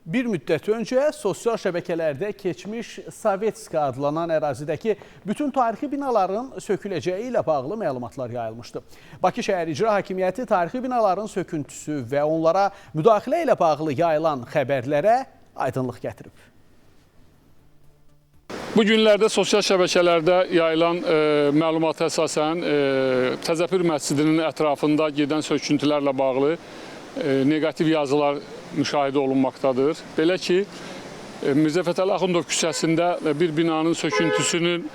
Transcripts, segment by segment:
Bir müddət öncə sosial şəbəkələrdə keçmiş Sovetska adlanan ərazidəki bütün tarixi binaların söküləcəyi ilə bağlı məlumatlar yayılmışdı. Bakı Şəhər İcra Hakimiyyəti tarixi binaların söküntüsü və onlara müdaxilə ilə bağlı yayılan xəbərlərə aydınlıq gətirib. Bu günlərdə sosial şəbəkələrdə yayılan məlumata əsasən Təzəpir məscidinin ətrafında gedən söküntülərlə bağlı negativ yazılar müşahidə olunmaqdadır. Belə ki, Mirzə Fətəli Axundov küçəsində bir binanın söküntüsünün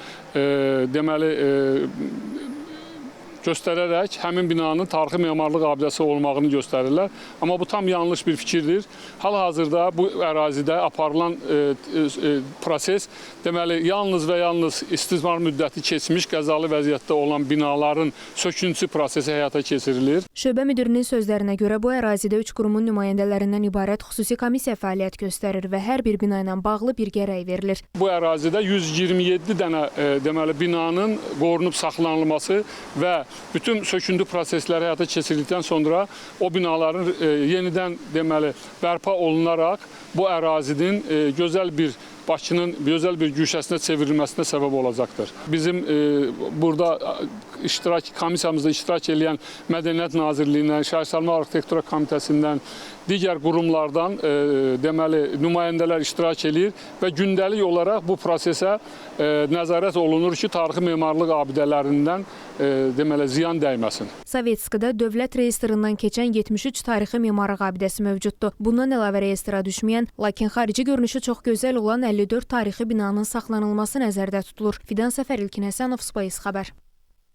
göstərərək həmin binanın tarixi memarlıq abidəsi olmağını göstərirlər. Amma bu tam yanlış bir fikirdir. Hal-hazırda bu ərazidə aparılan proses deməli yalnız və yalnız istismar müddəti keçmiş qəzalı vəziyyətdə olan binaların söküntüsü prosesi həyata keçirilir. Şöbə müdirinin sözlərinə görə bu ərazidə 3 qurumun nümayəndələrindən ibarət xüsusi komissiya fəaliyyət göstərir və hər bir bina ilə bağlı bir gərək verilir. Bu ərazidə 127 dənə deməli binanın qorunub saxlanılması və bütün söküntü prosesləri həyata keçirildikdən sonra o binaların yenidən deməli bərpa olunaraq bu ərazinin gözəl bir Bakının gözəl bir güşəsinə çevrilməsinə səbəb olacaqdır. Bizim burada komissiyamızda iştirak edən Mədəniyyət Nazirliyindən, Şəhərsalma Arxitektura Komitəsindən, digər qurumlardan deməli nümayəndələr iştirak edir və gündəlik olaraq bu prosesə nəzarət olunur ki, tarixi memarlıq abidələrindən deməli ziyan dəyməsin. Sovetskada dövlət reyestrından keçən 73 tarixi memarlıq abidəsi mövcuddur. Bundan əlavə reyestrə düşməyən, lakin xarici görünüşü çox gözəl olan 54 tarixi binanın saxlanılması nəzərdə tutulur. Fidan Səfər, İlkin Həsənov, Space xəbər.